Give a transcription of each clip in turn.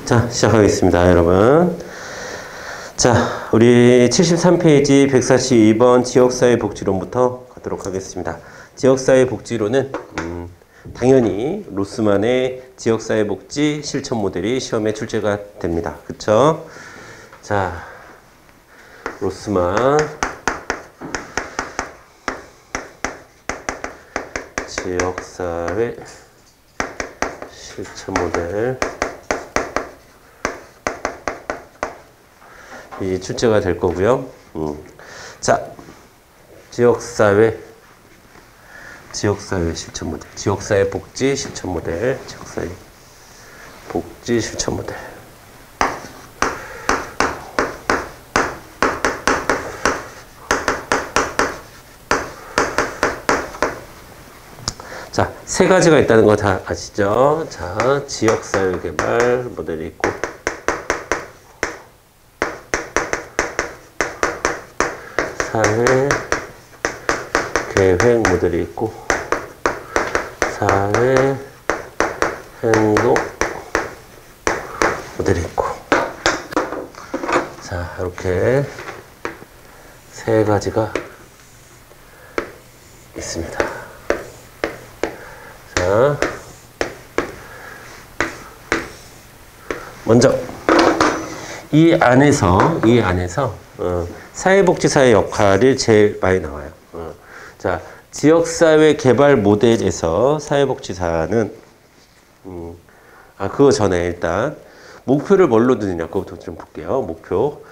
자, 시작하겠습니다, 여러분. 자, 우리 73페이지 142번 지역사회 복지론부터 가도록 하겠습니다. 지역사회 복지론은 당연히 로스만의 지역사회 복지 실천 모델이 시험에 출제가 됩니다. 그쵸? 자, 로스만 지역사회 실천 모델 이 출제가 될 거고요. 자, 지역사회 실천 모델, 지역사회 복지 실천 모델, 지역사회 복지 실천 모델. 자, 세 가지가 있다는 거 다 아시죠? 자, 지역사회 개발 모델이 있고, 사회 계획 모델이 있고, 사회 행동 모델이 있고. 자, 이렇게 세 가지가 있습니다. 자, 먼저 이 안에서 사회복지사의 역할이 제일 많이 나와요. 자, 지역사회 개발 모델에서 사회복지사는 그거 전에 일단 목표를 뭘로 두느냐 그것부터 좀 볼게요. 목표.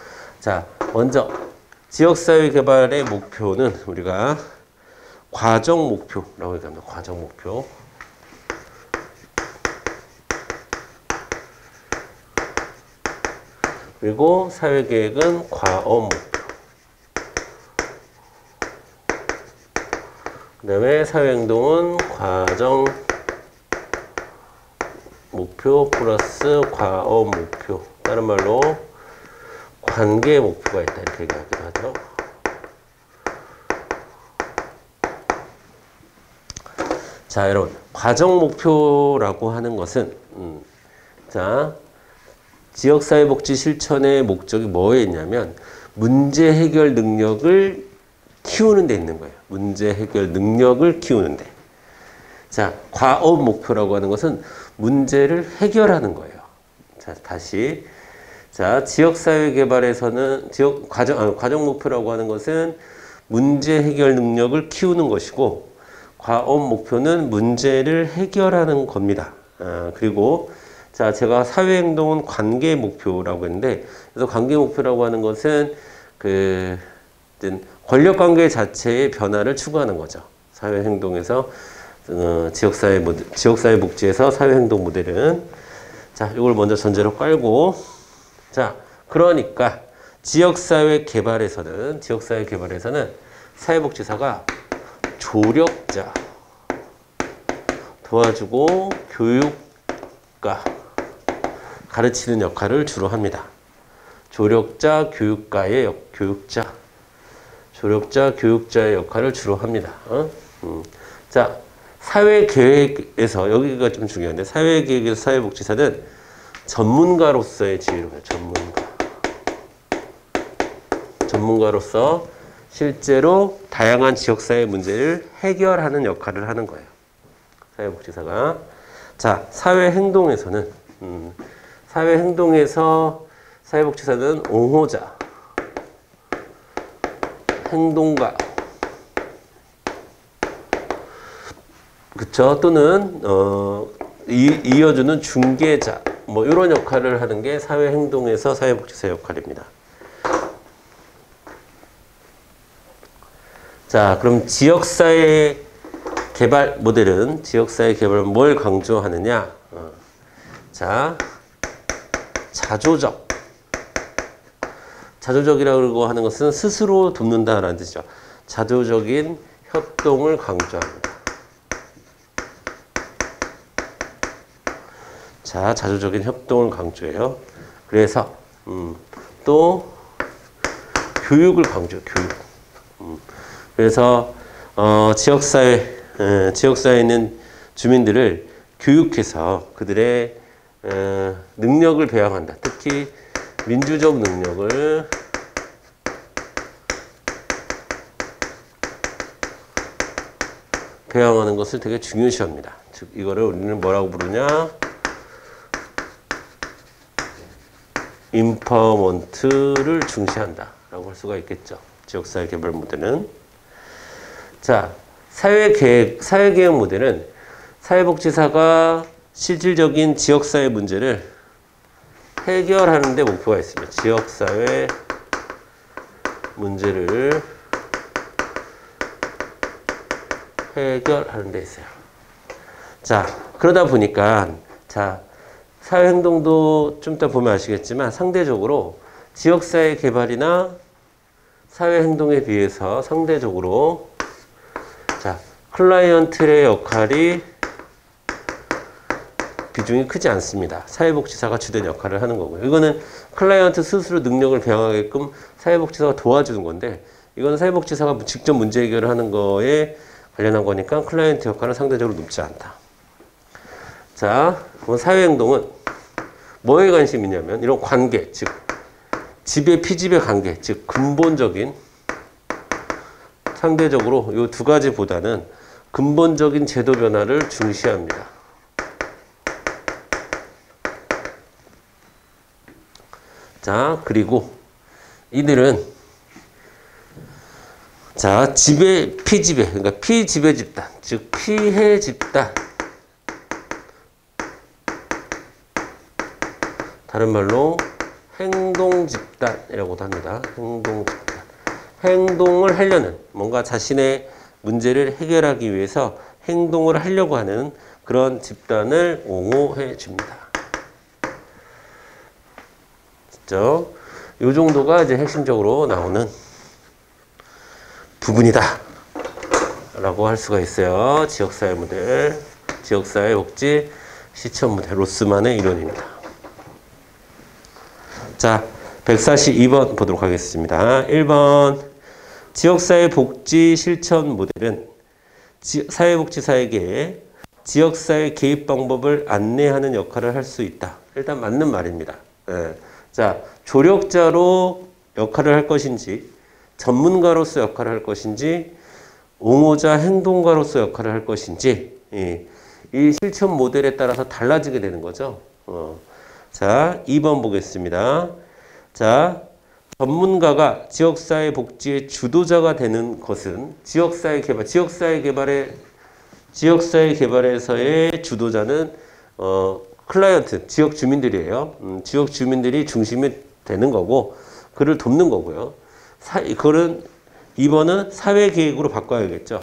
자, 먼저 지역사회 개발의 목표는 우리가 과정 목표라고 얘기합니다. 과정 목표. 그리고 사회계획은 과업 목표. 그 다음에 사회행동은 과정 목표 플러스 과업 목표. 다른 말로 관계 목표가 있다. 이렇게 얘기하기도 하죠. 자, 여러분. 과정 목표라고 하는 것은, 자, 지역사회복지 실천의 목적이 뭐에 있냐면, 문제 해결 능력을 키우는 데 있는 거예요. 문제 해결 능력을 키우는 데. 자, 과업 목표라고 하는 것은 문제를 해결하는 거예요. 자, 다시. 자, 지역사회 개발에서는 과정 목표라고 하는 것은 문제 해결 능력을 키우는 것이고, 과업 목표는 문제를 해결하는 겁니다. 그리고 자, 제가 사회행동은 관계 목표라고 했는데, 그래서 관계 목표라고 하는 것은 권력관계 자체의 변화를 추구하는 거죠. 사회행동에서 지역사회 복지에서 사회행동 모델은. 자, 이걸 먼저 전제로 깔고, 자, 그러니까 지역사회 개발에서는 사회복지사가 조력자, 도와주고 교육가, 가르치는 역할을 주로 합니다. 조력자, 교육자의 역할을 주로 합니다. 자, 사회계획에서, 여기가 좀 중요한데, 사회계획에서 사회복지사는 전문가로서의 지위를 해요. 전문가로서 실제로 다양한 지역사회 문제를 해결하는 역할을 하는 거예요. 사회복지사가. 자, 사회행동에서 사회복지사는 옹호자, 행동가, 그쵸? 또는 이어주는 중개자, 뭐 이런 역할을 하는 게 사회행동에서 사회복지사 역할입니다. 자, 그럼 지역사회 개발 모델은 뭘 강조하느냐? 자, 자조적이라고 하는 것은 스스로 돕는다라는 뜻이죠. 자조적인 협동을 강조합니다. 자, 자조적인 협동을 강조해요. 그래서 또 교육을 강조해요. 그래서 지역사회에 있는 주민들을 교육해서 그들의 능력을 배양한다. 특히 민주적 능력을 배양하는 것을 되게 중요시합니다. 즉 이거를 우리는 뭐라고 부르냐? 임파워먼트를 중시한다 라고 할 수가 있겠죠. 지역사회 개발 모델은. 자, 사회계획 모델은 사회복지사가 실질적인 지역사회 문제를 해결하는 데 목표가 있습니다. 지역사회 문제를 해결하는 데 있어요. 자, 그러다 보니까 사회행동도 좀 이따 보면 아시겠지만 상대적으로 지역사회 개발이나 사회행동에 비해서 상대적으로 클라이언트의 역할이 비중이 크지 않습니다. 사회복지사가 주된 역할을 하는 거고요. 이거는 클라이언트 스스로 능력을 배양하게끔 사회복지사가 도와주는 건데 이건 사회복지사가 직접 문제 해결을 하는 거에 관련한 거니까 클라이언트 역할은 상대적으로 높지 않다. 자, 그럼 사회행동은 뭐에 관심이 있냐면 이런 관계, 즉 집의 피집의 관계, 즉 근본적인 상대적으로 이 두 가지보다는 근본적인 제도 변화를 중시합니다. 자, 그리고 이들은 집의 피집의, 그러니까 피지배 집단, 즉 피해 집단, 다른 말로 행동 집단이라고도 합니다. 행동 집단. 행동을 하려는, 뭔가 자신의 문제를 해결하기 위해서 행동을 하려고 하는 그런 집단을 옹호해 줍니다. 요 정도가 이제 핵심적으로 나오는 부분이다 라고 할 수가 있어요. 지역사회 모델, 지역사회 복지 실천 모델, 로스만의 이론입니다. 자, 142번 보도록 하겠습니다. 1번 지역사회 복지 실천 모델은 사회복지사에게 지역사회 개입 방법을 안내하는 역할을 할 수 있다. 일단 맞는 말입니다. 자, 조력자로 역할을 할 것인지, 전문가로서 역할을 할 것인지, 옹호자 행동가로서 역할을 할 것인지, 이 실천 모델에 따라서 달라지게 되는 거죠. 자, 2번 보겠습니다. 자, 전문가가 지역사회 복지의 주도자가 되는 것은 지역사회 개발에서의 주도자는 클라이언트, 지역 주민들이에요. 지역 주민들이 중심이 되는 거고, 그를 돕는 거고요. 그거는 2번은 사회계획으로 바꿔야겠죠.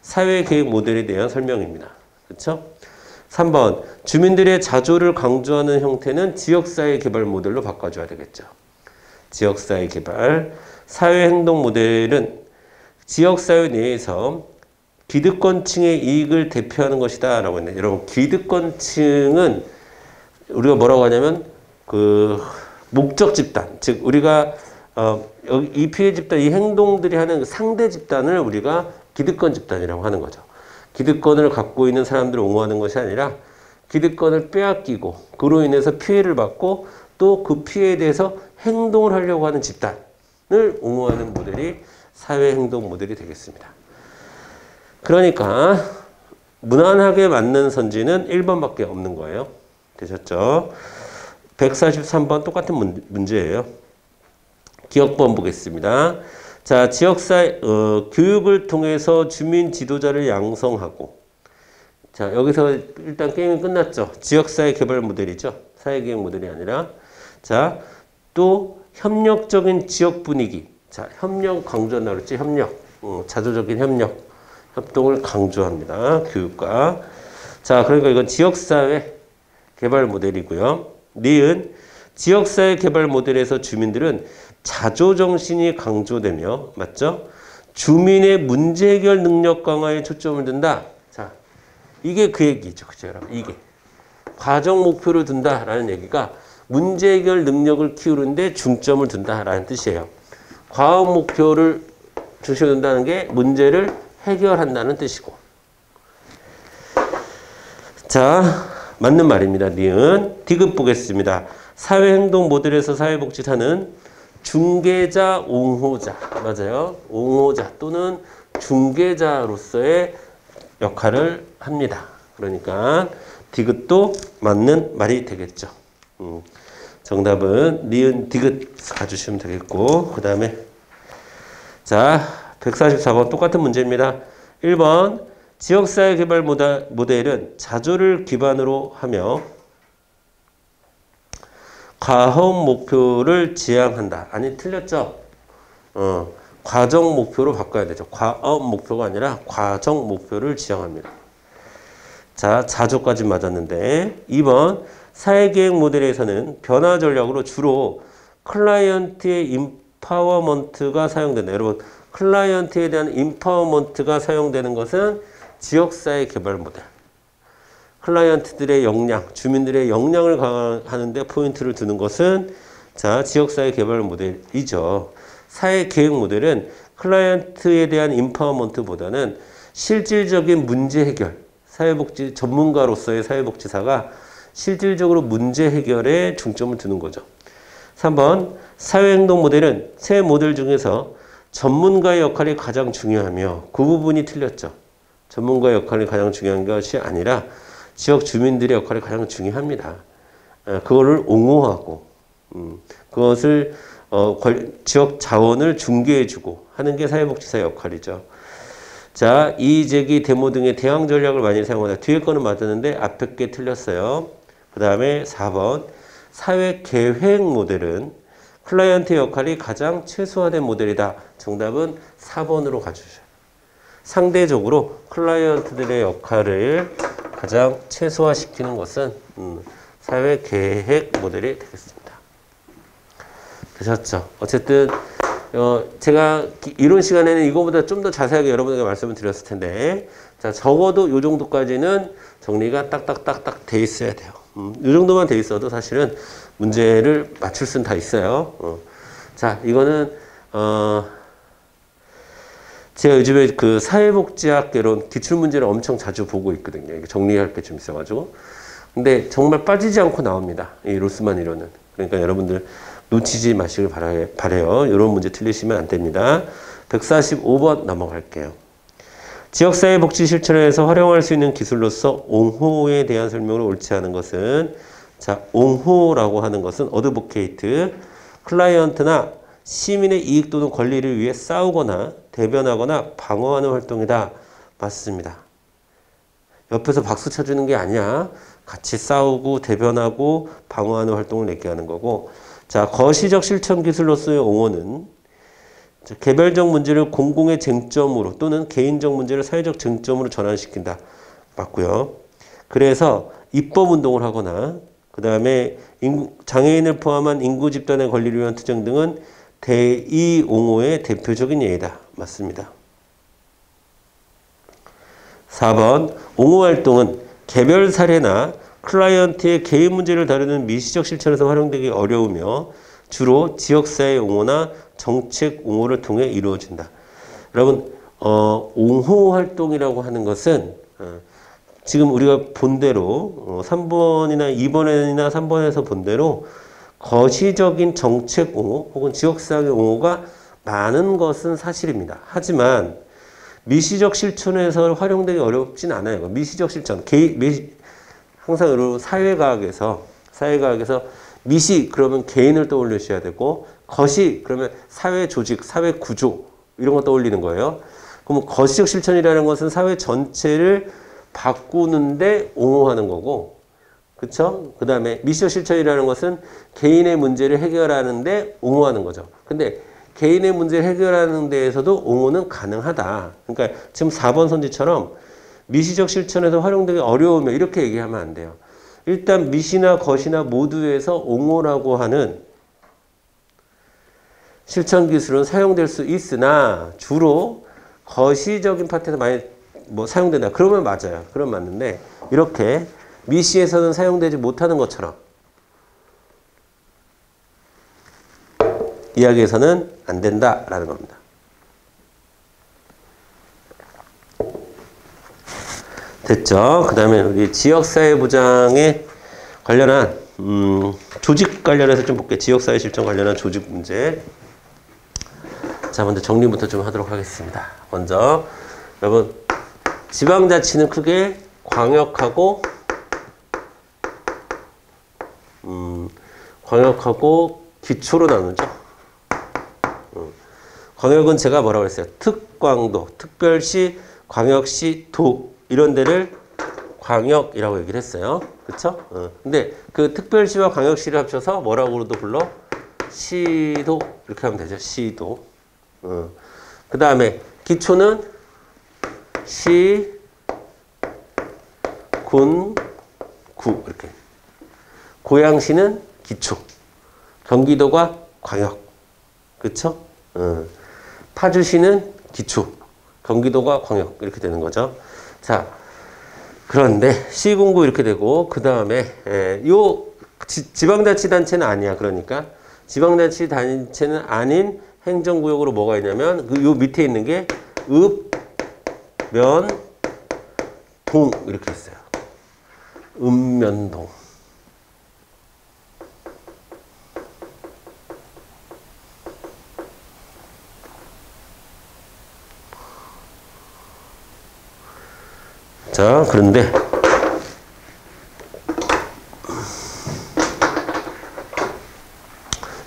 사회계획 모델에 대한 설명입니다. 그렇죠? 3번 주민들의 자조를 강조하는 형태는 지역사회 개발 모델로 바꿔줘야 되겠죠. 지역사회 개발. 사회행동 모델은 지역사회 내에서 기득권층의 이익을 대표하는 것이다 라고 했네요. 여러분, 기득권층은 우리가 뭐라고 하냐면 목적 집단, 즉 우리가 이 피해 집단, 이 행동들이 하는 상대 집단을 우리가 기득권 집단이라고 하는 거죠. 기득권을 갖고 있는 사람들을 옹호하는 것이 아니라 기득권을 빼앗기고 그로 인해서 피해를 받고 또 그 피해에 대해서 행동을 하려고 하는 집단을 옹호하는 모델이 사회행동 모델이 되겠습니다. 그러니까 무난하게 맞는 선지는 1번밖에 없는 거예요. 되셨죠? 143번 똑같은 문제예요. 기억번 보겠습니다. 자, 지역사회 교육을 통해서 주민 지도자를 양성하고, 자, 여기서 일단 게임이 끝났죠. 지역사회 개발 모델이죠. 사회계획 모델이 아니라. 자, 또 협력적인 지역 분위기. 자, 협력 강조한다 그랬지. 협력. 자조적인 협동을 강조합니다. 교육과. 자, 그러니까 이건 지역사회 개발 모델이고요. 니은 지역사회 개발 모델에서 주민들은 자조정신이 강조되며, 맞죠? 주민의 문제 해결 능력 강화에 초점을 둔다. 자, 이게 그 얘기죠. 그죠, 여러분? 이게. 과정 목표를 둔다라는 얘기가 문제 해결 능력을 키우는데 중점을 둔다라는 뜻이에요. 과업 목표를 중심에 둔다는 게 문제를 해결한다는 뜻이고. 자, 맞는 말입니다. 니은. 디귿 보겠습니다. 사회행동 모델에서 사회복지사는 중개자, 옹호자. 맞아요. 옹호자 또는 중개자로서의 역할을 합니다. 그러니까 디귿도 맞는 말이 되겠죠. 정답은 니은 디귿 가주시면 되겠고, 그 다음에 자 144번 똑같은 문제입니다. 1번 지역사회 개발 모델은 자조를 기반으로 하며 과업 목표를 지향한다. 아니 틀렸죠? 과정 목표로 바꿔야 되죠. 과업 목표가 아니라 과정 목표를 지향합니다. 자, 자조까지 맞았는데 2번 사회계획 모델에서는 변화 전략으로 주로 클라이언트의 임파워먼트가 사용된다. 여러분 클라이언트에 대한 임파워먼트가 사용되는 것은 지역사회 개발 모델. 클라이언트들의 역량, 주민들의 역량을 강화하는데 포인트를 두는 것은 자 지역사회 개발 모델이죠. 사회계획 모델은 클라이언트에 대한 임파워먼트보다는 실질적인 문제 해결, 사회복지 전문가로서의 사회복지사가 실질적으로 문제 해결에 중점을 두는 거죠. 3번 사회행동 모델은 세 모델 중에서 전문가의 역할이 가장 중요하며 그 부분이 틀렸죠. 전문가의 역할이 가장 중요한 것이 아니라 지역 주민들의 역할이 가장 중요합니다. 그거를 옹호하고 그것을 지역 자원을 중개해주고 하는 게 사회복지사의 역할이죠. 자, 이의제기, 데모 등의 대항 전략을 많이 사용한다. 뒤에 거는 맞았는데 앞에 게 틀렸어요. 그 다음에 4번 사회계획 모델은 클라이언트의 역할이 가장 최소화된 모델이다. 정답은 4번으로 가주셔요. 상대적으로 클라이언트들의 역할을 가장 최소화시키는 것은 사회계획 모델이 되겠습니다. 되셨죠? 어쨌든 제가 이론 시간에는 이거보다 좀 더 자세하게 여러분에게 말씀을 드렸을 텐데 자 적어도 이 정도까지는 정리가 딱딱딱딱 돼 있어야 돼요. 이 정도만 돼 있어도 사실은 문제를 맞출 수는 다 있어요. 자 이거는 제가 요즘에 그 사회복지학 이런 기출문제를 엄청 자주 보고 있거든요. 이게 정리할 게 좀 있어가지고. 근데 정말 빠지지 않고 나옵니다. 이 로스만 이론은. 그러니까 여러분들 놓치지 마시길 바래요. 이런 문제 틀리시면 안 됩니다. 145번 넘어갈게요. 지역사회복지 실천에서 활용할 수 있는 기술로서 옹호에 대한 설명을 옳지 않은 것은 자, 옹호라고 하는 것은 어드보케이트, 클라이언트나 시민의 이익 또는 권리를 위해 싸우거나 대변하거나 방어하는 활동이다. 맞습니다. 옆에서 박수 쳐주는 게 아니야. 같이 싸우고 대변하고 방어하는 활동을 얘기하는 거고 자, 거시적 실천 기술로서의 옹호는 개별적 문제를 공공의 쟁점으로 또는 개인적 문제를 사회적 쟁점으로 전환시킨다. 맞고요. 그래서 입법운동을 하거나 그 다음에 장애인을 포함한 인구 집단의 권리를 위한 투쟁 등은 대의옹호의 대표적인 예이다. 맞습니다. 4번 옹호활동은 개별 사례나 클라이언트의 개인 문제를 다루는 미시적 실천에서 활용되기 어려우며 주로 지역사회 옹호나 정책 옹호를 통해 이루어진다. 여러분 옹호활동이라고 하는 것은 지금 우리가 본 대로 3번이나 2번이나 3번에서 본 대로 거시적인 정책 옹호 혹은 지역사회 옹호가 많은 것은 사실입니다. 하지만 미시적 실천에서 활용되기 어렵진 않아요. 미시적 실천, 항상 여러분 사회과학에서 미시 그러면 개인을 떠올리셔야 되고 거시 그러면 사회 조직, 사회 구조 이런 거 떠올리는 거예요. 그럼 거시적 실천이라는 것은 사회 전체를 바꾸는데 옹호하는 거고, 그렇죠? 그 다음에 미시적 실천이라는 것은 개인의 문제를 해결하는데 옹호하는 거죠. 근데 개인의 문제를 해결하는 데에서도 옹호는 가능하다. 그러니까 지금 4번 선지처럼 미시적 실천에서 활용되기 어려우면 이렇게 얘기하면 안 돼요. 일단 미시나 거시나 모두에서 옹호라고 하는 실천 기술은 사용될 수 있으나 주로 거시적인 파트에서 많이 사용된다. 그러면 맞아요. 그러면 맞는데 이렇게 미시에서는 사용되지 못하는 것처럼 이야기에서는 안 된다라는 겁니다. 됐죠? 그 다음에 우리 지역사회보장에 관련한 조직 관련해서 좀 볼게요. 지역사회 실정 관련한 조직 문제. 자, 먼저 정리부터 좀 하도록 하겠습니다. 먼저 여러분, 지방자치는 크게 광역하고 기초로 나누죠. 광역은 제가 뭐라고 그랬어요? 특광도, 특별시, 광역시, 도 이런 데를 광역이라고 얘기를 했어요. 그쵸? 근데 그 특별시와 광역시를 합쳐서 뭐라고도 불러? 시도 이렇게 하면 되죠. 시도. 그 다음에 기초는 시, 군, 구 이렇게. 고양시는 기초, 경기도가 광역. 그쵸? 파주시는 기초, 경기도가 광역 이렇게 되는 거죠. 자, 그런데 시군구 이렇게 되고 그 다음에 요 지방자치단체는 아니야. 그러니까 지방자치단체는 아닌 행정구역으로 뭐가 있냐면 요 밑에 있는 게 읍, 면, 동 이렇게 있어요. 읍면동. 자, 그런데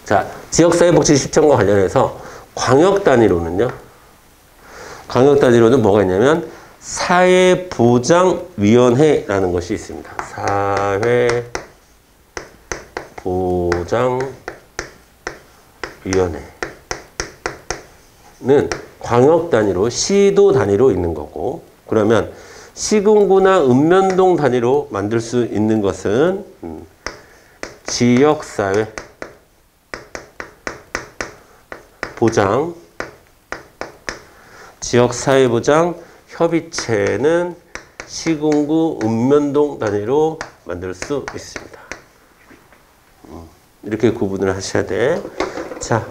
자, 지역사회복지 실천과 관련해서 광역 단위로는 사회보장위원회라는 것이 있습니다. 사회보장위원회는 광역 단위로, 시도 단위로 있는 거고, 그러면 시군구나 읍면동 단위로 만들 수 있는 것은 지역사회보장 협의체는 시군구 읍면동 단위로 만들 수 있습니다. 이렇게 구분을 하셔야 돼. 자,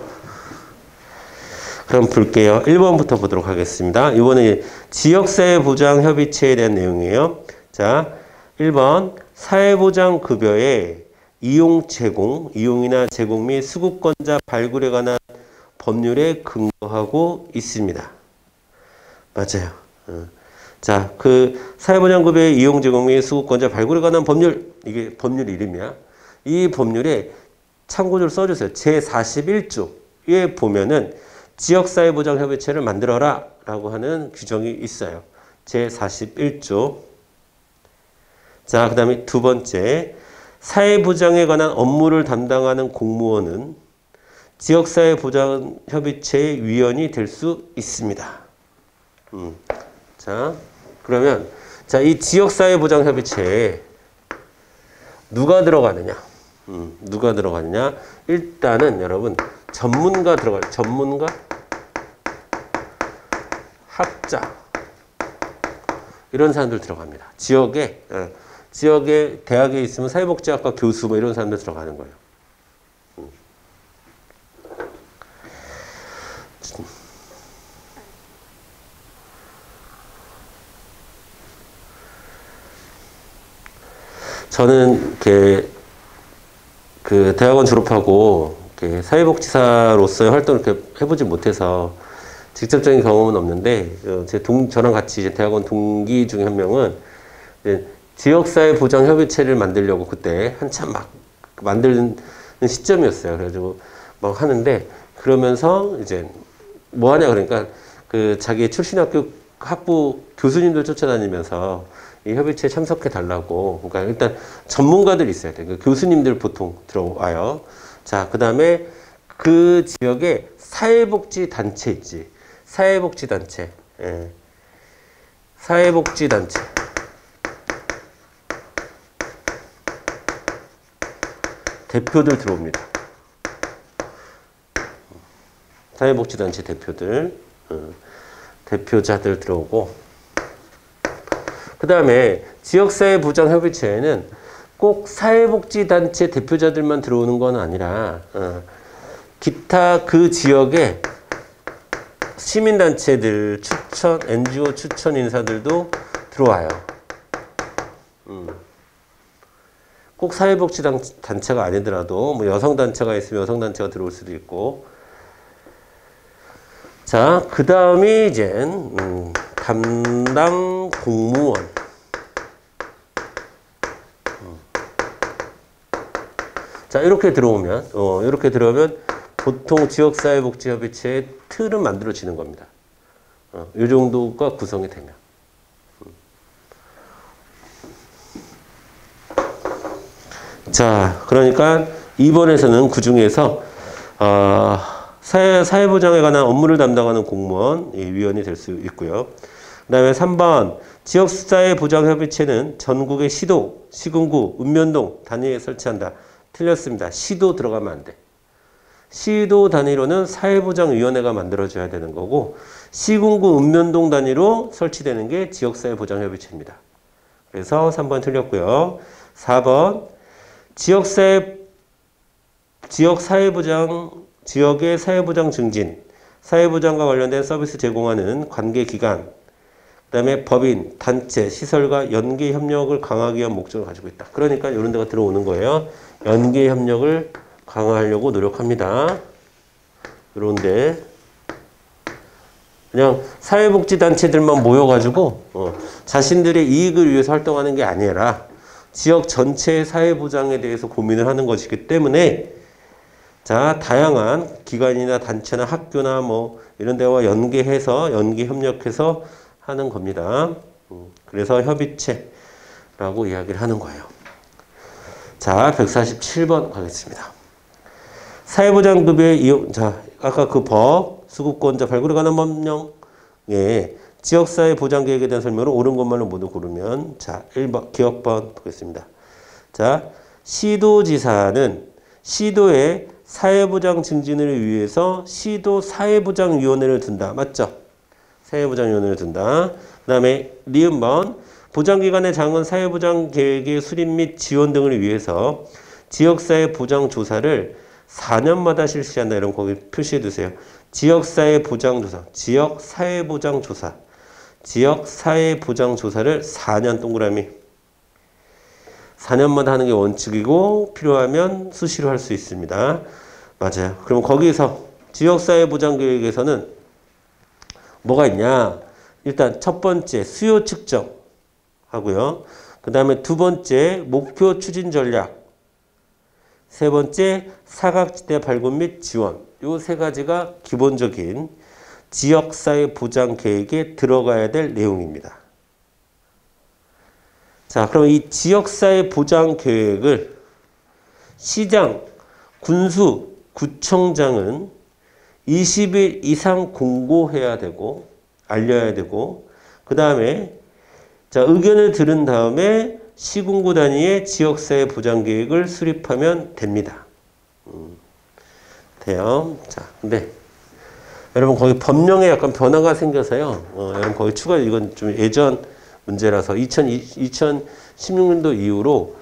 그럼 볼게요. 1번부터 보도록 하겠습니다. 이번에 지역사회보장협의체에 대한 내용이에요. 자, 1번 사회보장급여의 이용이나 제공 및 수급권자 발굴에 관한 법률에 근거하고 있습니다. 맞아요. 자, 그 사회보장급여의 이용, 제공 및 수급권자 발굴에 관한 법률, 이게 법률 이름이야. 이 법률에 참고를 써주세요. 제41조에 보면은 지역사회보장협의체를 만들어라 라고 하는 규정이 있어요. 제41조. 자, 그 다음에 두 번째. 사회보장에 관한 업무를 담당하는 공무원은 지역사회보장협의체의 위원이 될 수 있습니다. 자, 그러면, 자, 이 지역사회보장협의체에 누가 들어가느냐? 누가 들어가느냐? 일단은 여러분, 전문가 들어가요. 전문가, 학자. 이런 사람들 들어갑니다. 지역에 대학에 있으면 사회복지학과 교수 뭐 이런 사람들 들어가는 거예요. 저는 그 대학원 졸업하고 사회복지사로서의 활동을 이렇게 해보지 못해서 직접적인 경험은 없는데 저랑 같이 이제 대학원 동기 중에 한 명은 지역사회보장협의체를 만들려고 그때 한참 막 만드는 시점이었어요. 그래가지고 막 하는데 그러면서 이제 뭐 하냐 그러니까 그 자기 출신 학부 교수님들 쫓아다니면서 이 협의체에 참석해 달라고. 그러니까 일단 전문가들이 있어야 돼. 그 교수님들 보통 들어와요. 자, 그 다음에 그 지역에 사회복지단체 있지. 사회복지단체. 예. 사회복지단체. 대표들 들어옵니다. 사회복지단체 대표들. 대표자들 들어오고. 그 다음에 지역사회보장협의체에는 꼭 사회복지단체 대표자들만 들어오는 건 아니라 기타 그 지역의 시민단체들 추천, NGO 추천 인사들도 들어와요. 꼭 사회복지단체가 아니더라도 뭐 여성단체가 있으면 여성단체가 들어올 수도 있고. 자, 그 다음이 이제 담당 공무원. 자, 이렇게 들어오면 보통 지역사회복지협의체의 틀은 만들어지는 겁니다. 이 정도가 구성이 되면. 자, 그러니까 2번에서는 그 중에서 사회보장에 관한 업무를 담당하는 공무원 위원이 될 수 있고요. 그 다음에 3번 지역사회보장협의체는 전국의 시도, 시군구, 읍면동 단위에 설치한다. 틀렸습니다. 시도 들어가면 안 돼. 시도 단위로는 사회보장위원회가 만들어져야 되는 거고 시군구, 읍면동 단위로 설치되는 게 지역사회보장협의체입니다. 그래서 3번 틀렸고요. 4번 지역의 사회보장 증진, 사회보장과 관련된 서비스 제공하는 관계기관, 그 다음에 법인, 단체, 시설과 연계 협력을 강화하기 위한 목적을 가지고 있다. 그러니까 이런 데가 들어오는 거예요. 연계 협력을 강화하려고 노력합니다. 그런데 그냥 사회복지단체들만 모여가지고 자신들의 이익을 위해서 활동하는 게 아니라 지역 전체의 사회보장에 대해서 고민을 하는 것이기 때문에 자, 다양한 기관이나 단체나 학교나 뭐 이런 데와 연계 협력해서 하는 겁니다. 그래서 협의체라고 이야기를 하는 거예요. 자, 147번 가겠습니다. 사회보장급여의 이용, 자, 아까 그 법, 수급권자 발굴에 관한 법령에 지역사회 보장 계획에 대한 설명으로 옳은 것만을 모두 고르면 자, 1번 기억번 보겠습니다. 자, 시도지사는 시도의 사회보장 증진을 위해서 시도 사회보장위원회를 둔다. 맞죠? 사회보장위원회를 둔다. 그 다음에 리은번 보장기관의 작은 사회보장 계획의 수립 및 지원 등을 위해서 지역사회 보장 조사를 4년마다 실시한다. 이런 거 거기 표시해 두세요. 지역사회 보장 조사, 지역사회보장 조사, 지역사회보장 조사를 4년 동그라미 4년마다 하는 게 원칙이고 필요하면 수시로 할 수 있습니다. 맞아요. 그럼 거기서 지역사회보장 계획에서는 뭐가 있냐? 일단 첫 번째 수요 측정 하고요. 그 다음에 두 번째 목표 추진 전략, 세 번째 사각지대 발굴 및 지원. 요 세 가지가 기본적인 지역사회 보장 계획에 들어가야 될 내용입니다. 자, 그럼 이 지역사회 보장 계획을 시장, 군수, 구청장은 20일 이상 공고해야 되고 알려야 되고 그 다음에 자, 의견을 들은 다음에 시군구 단위의 지역사회 보장 계획을 수립하면 됩니다. 돼요. 자, 근데 여러분 거기 법령에 약간 변화가 생겨서요. 여러분 거기 이건 좀 예전 문제라서 2016년도 이후로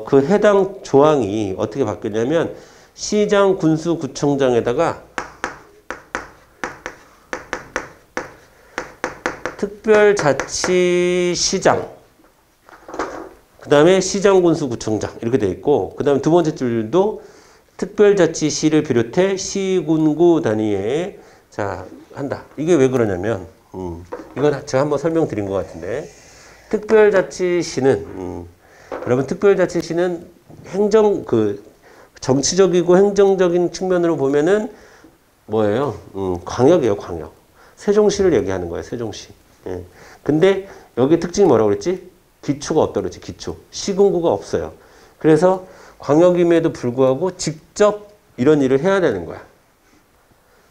그 해당 조항이 어떻게 바뀌었냐면 시장, 군수, 구청장에다가 특별자치시장, 그 다음에 시장, 군수, 구청장 이렇게 돼 있고 그 다음에 두 번째 줄도 특별자치시를 비롯해 시군구 단위에 자 한다. 이게 왜 그러냐면 이건 제가 한번 설명드린 것 같은데 특별자치시는 여러분 특별자치시는 정치적이고 행정적인 측면으로 보면은 뭐예요? 광역이에요, 광역. 세종시를 얘기하는 거예요, 세종시. 예. 근데 여기 특징이 뭐라고 그랬지? 기초가 없다고 그랬지, 기초. 시군구가 없어요. 그래서 광역임에도 불구하고 직접 이런 일을 해야 되는 거야.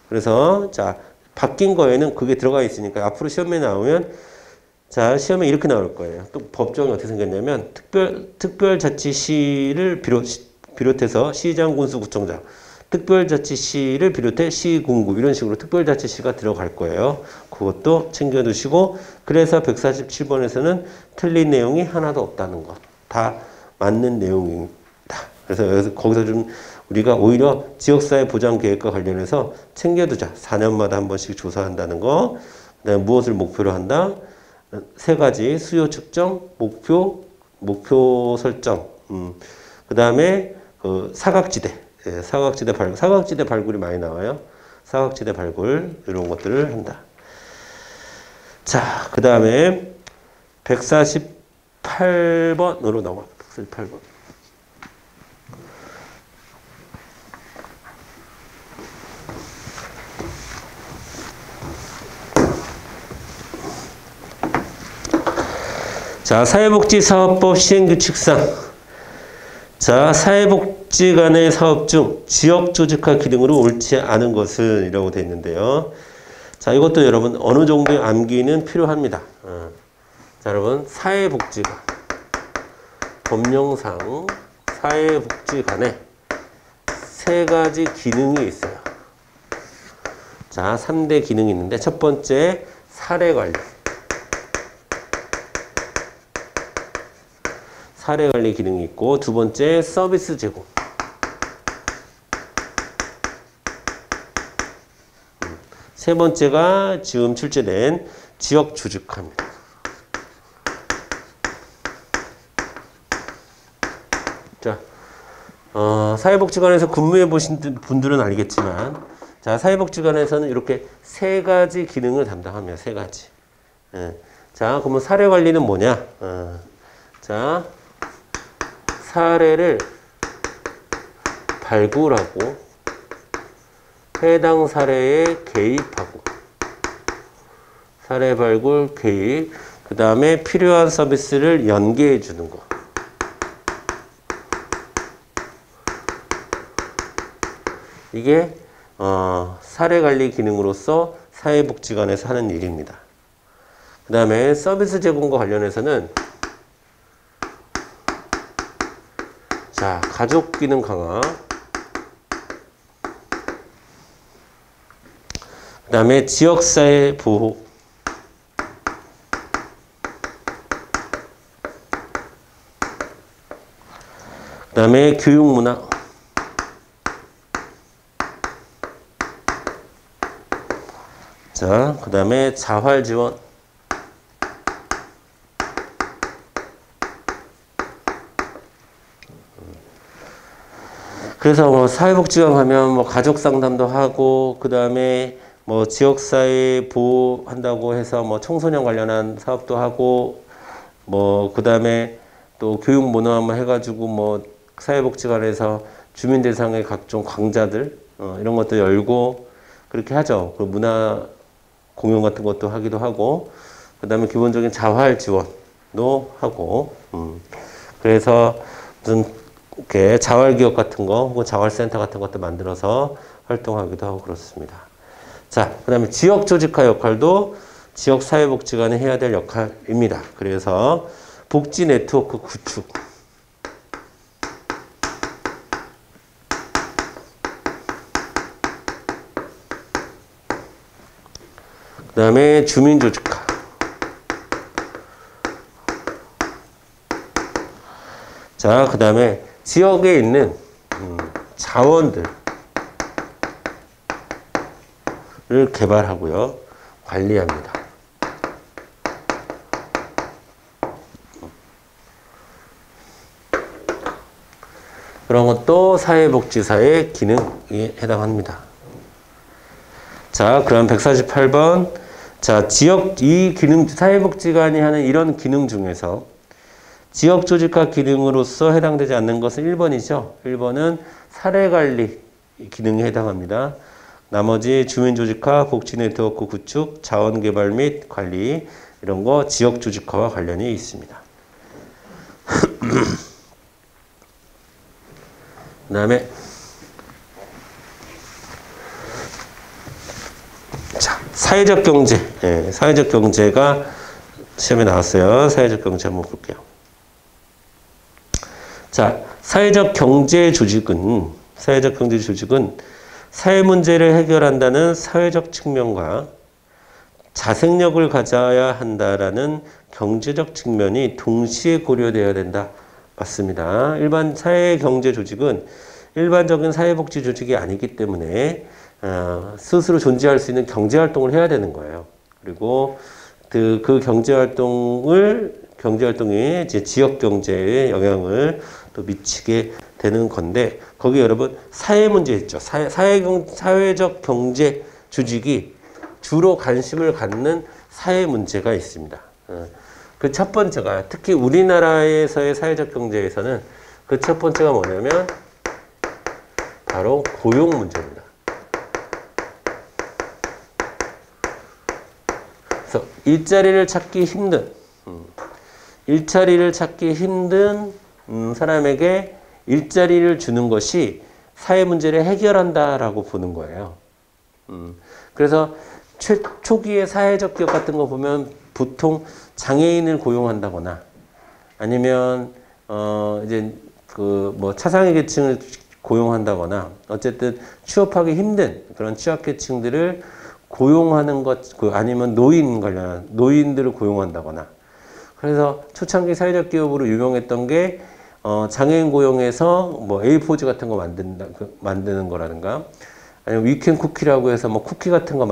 그래서 자 바뀐 거에는 그게 들어가 있으니까 앞으로 시험에 나오면 자 시험에 이렇게 나올 거예요. 또 법정이 어떻게 생겼냐면 특별자치시를 비롯해서 시장, 군수, 구청장, 특별자치시를 비롯해 시군구 이런 식으로 특별자치시가 들어갈 거예요. 그것도 챙겨두시고 그래서 147번에서는 틀린 내용이 하나도 없다는 것. 다 맞는 내용입니다. 그래서 거기서 좀 우리가 오히려 지역사회 보장 계획과 관련해서 챙겨두자. 4년마다 한 번씩 조사한다는 거. 그다음에 무엇을 목표로 한다? 세 가지 수요 측정, 목표, 목표 설정, 그 다음에 그 사각지대, 예, 사각지대 발굴이 많이 나와요. 사각지대 발굴 이런 것들을 한다. 자, 그 다음에 148번으로 넘어가. 148번. 자, 사회복지사업법 시행규칙상. 자, 사회복지 간의 사업 중 지역조직화 기능으로 옳지 않은 것은 이라고 되어 있는데요. 자, 이것도 여러분 어느 정도의 암기는 필요합니다. 자, 여러분 사회복지관 법령상 사회복지관에 세 가지 기능이 있어요. 자, 3대 기능이 있는데 첫 번째 사례관리. 사례관리 기능이 있고 두 번째 서비스 제공. 세 번째가 지금 출제된 지역 조직화입니다. 자, 사회복지관에서 근무해 보신 분들은 알겠지만, 자, 사회복지관에서는 이렇게 세 가지 기능을 담당합니다. 세 가지. 예. 자, 그러면 사례관리는 뭐냐? 자, 사례를 발굴하고 해당 사례에 개입하고 사례 발굴 개입 그 다음에 필요한 서비스를 연계해 주는 거. 이게 사례관리 기능으로서 사회복지관에서 하는 일입니다. 그 다음에 서비스 제공과 관련해서는 자, 가족 기능 강화. 그 다음에 지역사회 보호. 그 다음에 교육문화. 자, 그 다음에 자활지원. 그래서 뭐 사회복지관 가면 뭐 가족 상담도 하고 그 다음에 뭐 지역사회 보호한다고 해서 뭐 청소년 관련한 사업도 하고 뭐 그 다음에 또 교육 문화만 해가지고 뭐 사회복지관에서 주민 대상의 각종 강좌들 이런 것도 열고 그렇게 하죠. 그 문화 공연 같은 것도 하기도 하고 그 다음에 기본적인 자활 지원도 하고 그래서 무슨 이렇게 자활기업 같은 거 혹은 자활센터 같은 것도 만들어서 활동하기도 하고 그렇습니다. 자, 그 다음에 지역 조직화 역할도 지역 사회복지관이 해야 될 역할입니다. 그래서 복지 네트워크 구축. 그 다음에 주민 조직화. 자, 그 다음에 지역에 있는 자원들을 개발하고요. 관리합니다. 그런 것도 사회복지사의 기능에 해당합니다. 자, 그럼 148번. 자, 이 기능, 사회복지관이 하는 이런 기능 중에서 지역 조직화 기능으로서 해당되지 않는 것은 1번이죠. 1번은 사례관리 기능에 해당합니다. 나머지 주민 조직화, 복지 네트워크 구축, 자원 개발 및 관리 이런 거 지역 조직화와 관련이 있습니다. 그 다음에 자, 사회적 경제. 예, 사회적 경제가 시험에 나왔어요. 사회적 경제 한번 볼게요. 자, 사회적 경제 조직은 사회 문제를 해결한다는 사회적 측면과 자생력을 가져야 한다라는 경제적 측면이 동시에 고려되어야 된다. 맞습니다. 일반 사회 경제 조직은 일반적인 사회복지 조직이 아니기 때문에 스스로 존재할 수 있는 경제 활동을 해야 되는 거예요. 그리고 그 경제 활동을 경제활동이 이제 지역 경제에 영향을 또 미치게 되는 건데, 거기 여러분 사회 문제 있죠. 사회적 경제 조직이 주로 관심을 갖는 사회 문제가 있습니다. 그 첫 번째가, 특히 우리나라에서의 사회적 경제에서는 그 첫 번째가 뭐냐면 바로 고용 문제입니다. 그래서 일자리를 찾기 힘든 사람에게 일자리를 주는 것이 사회 문제를 해결한다라고 보는 거예요. 그래서 초기의 사회적 기업 같은 거 보면 보통 장애인을 고용한다거나 아니면 이제 그 뭐 차상위 계층을 고용한다거나 어쨌든 취업하기 힘든 그런 취약계층들을 고용하는 것, 아니면 노인 관련 노인들을 고용한다거나. 그래서 초창기 사회적 기업으로 유명했던 게 장애인 고용해서 뭐 A4지 같은 거 만드는 거라든가, 아니면 위켄 쿠키라고 해서 뭐 쿠키 같은 거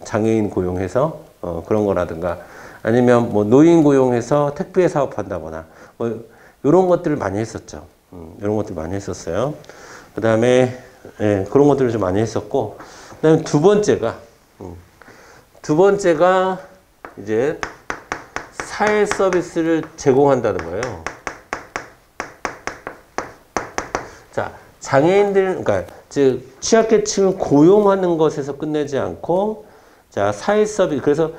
장애인 고용해서 그런 거라든가, 아니면 뭐 노인 고용해서 택배 사업한다거나, 뭐 이런 것들을 많이 했었죠. 이런 것들 많이 했었어요. 그 다음에 그런 것들을 좀 많이 했었고, 그 다음에 두 번째가 이제 사회 서비스를 제공한다는 거예요. 자, 장애인들, 그러니까 즉 취약계층을 고용하는 것에서 끝내지 않고, 자, 사회 서비스. 그래서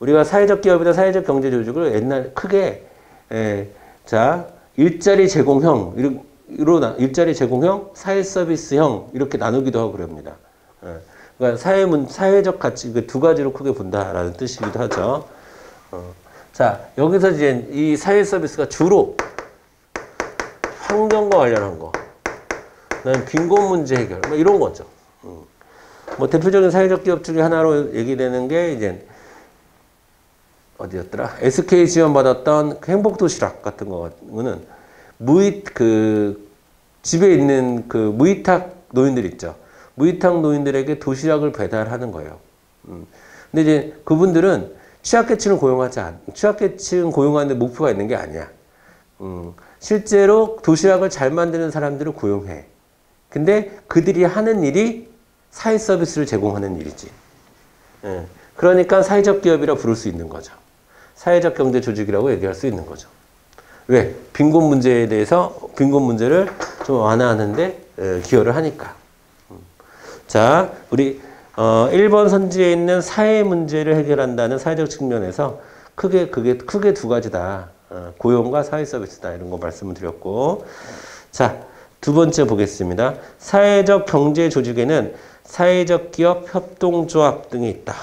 우리가 사회적 기업이나 사회적 경제 조직을 옛날 크게 자, 일자리 제공형, 일자리 제공형, 사회 서비스형 이렇게 나누기도 하고 그럽니다. 그러니까 사회적 가치 그 두 가지로 크게 본다라는 뜻이기도 하죠. 자, 여기서 이제 이 사회 서비스가 주로 환경과 관련한 거, 그다음에 빈곤 문제 해결, 뭐 이런 거죠. 뭐 대표적인 사회적 기업 중에 하나로 얘기되는 게 이제 어디였더라? SK 지원받았던 행복도시락 같은 거는 집에 있는 그 무위탁 노인들 있죠. 무위탁 노인들에게 도시락을 배달하는 거예요. 근데 이제 그분들은 취약계층을 취약계층 고용하는 데 목표가 있는 게 아니야. 실제로 도시락을 잘 만드는 사람들을 고용해. 근데 그들이 하는 일이 사회 서비스를 제공하는 일이지. 그러니까 사회적 기업이라 부를 수 있는 거죠. 사회적 경제 조직이라고 얘기할 수 있는 거죠. 왜? 빈곤 문제를 좀 완화하는데 기여를 하니까. 자, 우리 1번 선지에 있는 사회 문제를 해결한다는 사회적 측면에서 크게 두 가지다. 고용과 사회 서비스다. 이런 거 말씀을 드렸고. 자, 두 번째 보겠습니다. 사회적 경제 조직에는 사회적 기업 협동조합 등이 있다.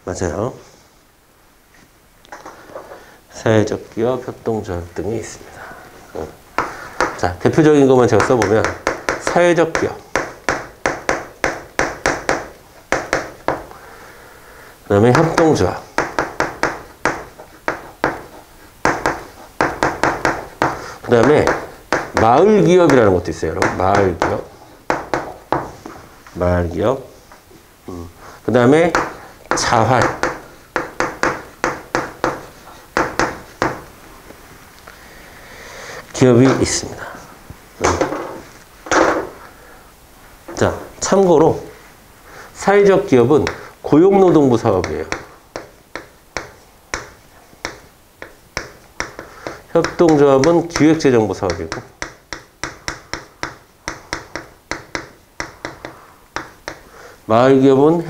맞아요. 사회적 기업 협동조합 등이 있습니다. 자, 대표적인 것만 제가 써보면 사회적 기업, 그 다음에 협동조합, 그 다음에 마을 기업이라는 것도 있어요. 여러분. 마을 기업. 그 다음에 자활. 기업이 있습니다. 자, 참고로 사회적 기업은 고용노동부 사업이에요. 협동조합은 기획재정부 사업이고, 마을기업은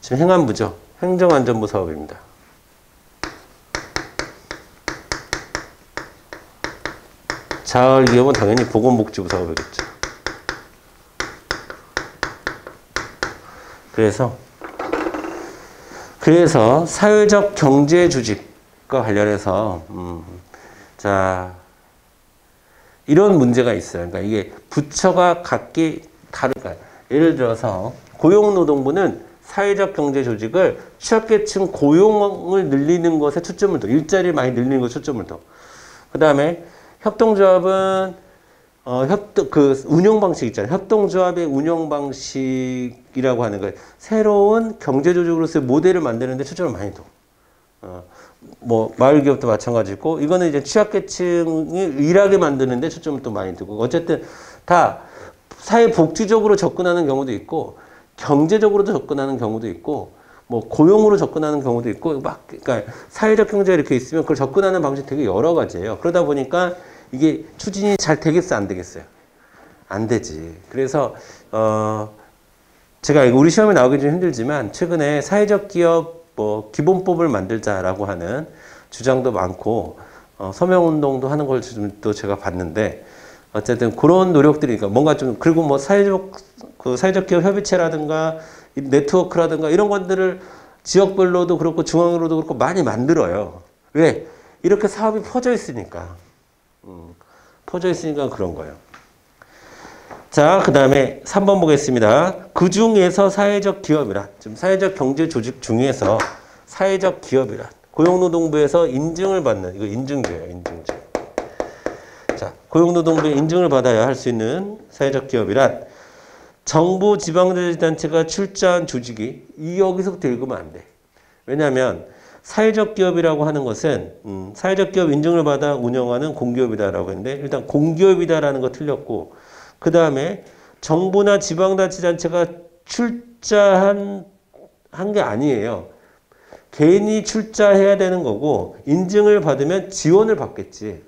지금 행안부죠. 행정안전부 사업입니다. 자활기업은 당연히 보건복지부 사업이겠죠. 그래서 사회적 경제 조직과 관련해서 자, 이런 문제가 있어요. 그러니까 이게 부처가 각기 다르니까, 예를 들어서 고용노동부는 사회적 경제 조직을 취약계층 고용을 늘리는 것에 초점을 둬. 일자리를 많이 늘리는 것에 초점을 둬. 그 다음에 협동조합은 운영 방식 있잖아요. 협동조합의 운영 방식이라고 하는 거예요. 새로운 경제조직으로서의 모델을 만드는데 초점을 많이 둬. 뭐, 마을기업도 마찬가지고, 이거는 이제 취약계층이 일하게 만드는데 초점을 또 많이 두고, 어쨌든 다 사회복지적으로 접근하는 경우도 있고, 경제적으로도 접근하는 경우도 있고, 뭐, 고용으로 접근하는 경우도 있고, 그러니까 사회적 경제가 이렇게 있으면 그걸 접근하는 방식이 되게 여러 가지예요. 그러다 보니까 이게 추진이 잘 되겠어요, 안 되겠어요? 안 되지. 그래서, 제가 우리 시험에 나오기 좀 힘들지만, 최근에 사회적 기업 뭐 기본법을 만들자라고 하는 주장도 많고 서명운동도 하는 걸 또 제가 봤는데 어쨌든 그런 노력들이 그러니까 뭔가 좀 그리고 뭐 사회적 기업 협의체라든가 네트워크라든가 이런 것들을 지역별로도 그렇고 중앙으로도 그렇고 많이 만들어요. 왜? 이렇게 사업이 퍼져 있으니까. 퍼져 있으니까 그런 거예요. 자, 그 다음에 3번 보겠습니다. 그 중에서 사회적 기업이란, 지금 사회적 경제 조직 중에서 사회적 기업이란, 고용노동부에서 인증을 받는, 이거 인증제예요, 인증제. 자, 고용노동부의 인증을 받아야 할 수 있는 사회적 기업이란, 정부 지방자치단체가 출자한 조직이, 여기서부터 읽으면 안 돼. 왜냐하면, 사회적 기업이라고 하는 것은, 사회적 기업 인증을 받아 운영하는 공기업이다라고 했는데, 일단 공기업이다라는 거 틀렸고, 그 다음에 정부나 지방자치단체가 출자한 게 아니에요. 개인이 출자해야 되는 거고 인증을 받으면 지원을 받겠지.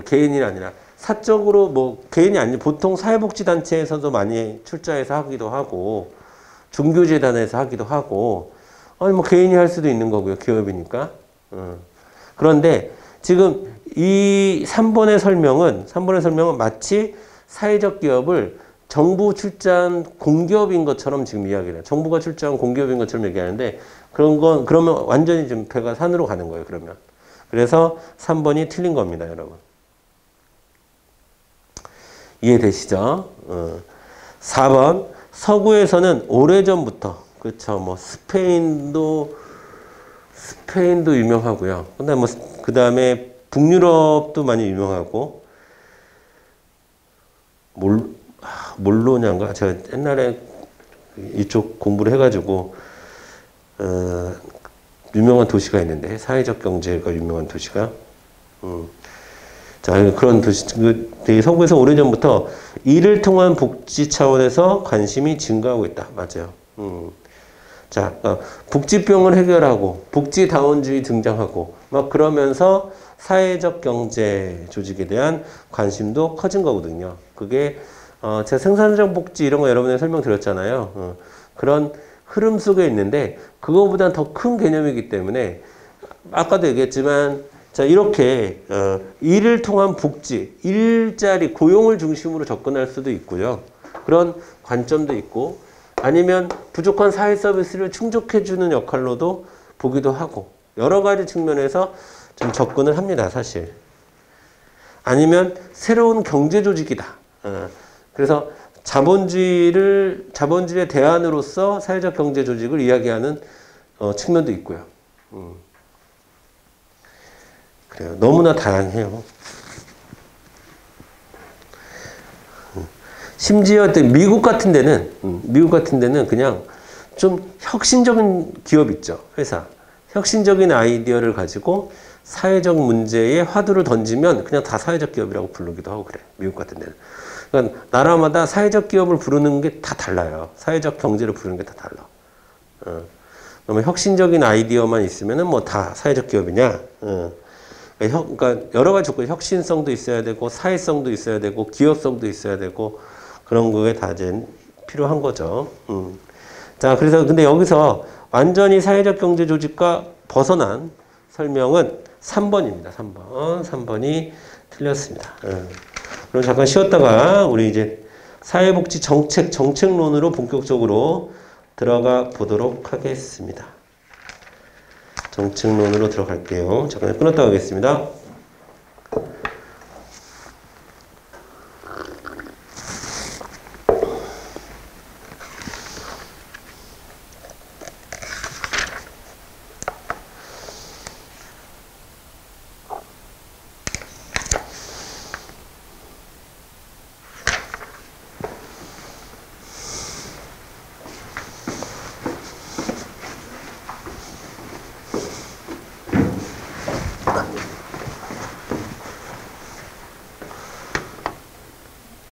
개인이 아니라 사적으로 뭐 개인이 아니라 보통 사회복지단체에서도 많이 출자해서 하기도 하고 종교재단에서 하기도 하고 아니 뭐 개인이 할 수도 있는 거고요. 기업이니까. 그런데 지금 이 3번의 설명은 마치 사회적 기업을 정부 출자한 공기업인 것처럼 지금 이야기를 해요. 정부가 출자한 공기업인 것처럼 얘기하는데 그러면 완전히 좀 배가 산으로 가는 거예요. 그러면. 그래서 3번이 틀린 겁니다. 여러분. 이해되시죠? 4번. 서구에서는 오래전부터 그렇죠. 뭐 스페인도 유명하고요. 그 다음에 북유럽도 많이 유명하고 몰로냐인가? 제가 옛날에 이쪽 공부를 해가지고 유명한 도시가 있는데 사회적 경제가 유명한 도시가 자 그런 도시 서구에서 오래전부터 이를 통한 복지 차원에서 관심이 증가하고 있다. 맞아요. 자, 복지병을 해결하고 복지다원주의 등장하고 막 그러면서 사회적 경제 조직에 대한 관심도 커진 거거든요. 그게 제가 생산적 복지 이런 거 여러분에 설명드렸잖아요. 그런 흐름 속에 있는데 그거보다 더 큰 개념이기 때문에 아까도 얘기했지만 자 이렇게 일을 통한 복지, 일자리, 고용을 중심으로 접근할 수도 있고요. 그런 관점도 있고 아니면 부족한 사회 서비스를 충족해주는 역할로도 보기도 하고 여러 가지 측면에서 좀 접근을 합니다. 사실. 아니면 새로운 경제 조직이다. 그래서 자본주의의 대안으로서 사회적 경제 조직을 이야기하는 측면도 있고요. 그래요. 너무나 다양해요. 심지어 미국 같은 데는 그냥 좀 혁신적인 기업 있죠. 회사. 혁신적인 아이디어를 가지고 사회적 문제에 화두를 던지면 그냥 다 사회적 기업이라고 부르기도 하고 그래. 미국 같은 데는. 그러니까 나라마다 사회적 기업을 부르는 게 다 달라요. 사회적 경제를 부르는 게 다 달라. 그러면 혁신적인 아이디어만 있으면은 뭐 다 사회적 기업이냐? 그러니까 여러 가지 조건, 혁신성도 있어야 되고 사회성도 있어야 되고 기업성도 있어야 되고 그런 거에 다 이제 필요한 거죠. 자, 그래서 근데 여기서 완전히 사회적 경제 조직과 벗어난 설명은 3번입니다. 3번. 3번이 틀렸습니다. 그럼 잠깐 쉬었다가 우리 이제 사회복지 정책론으로 본격적으로 들어가 보도록 하겠습니다. 정책론으로 들어갈게요. 잠깐 끊었다 가겠습니다.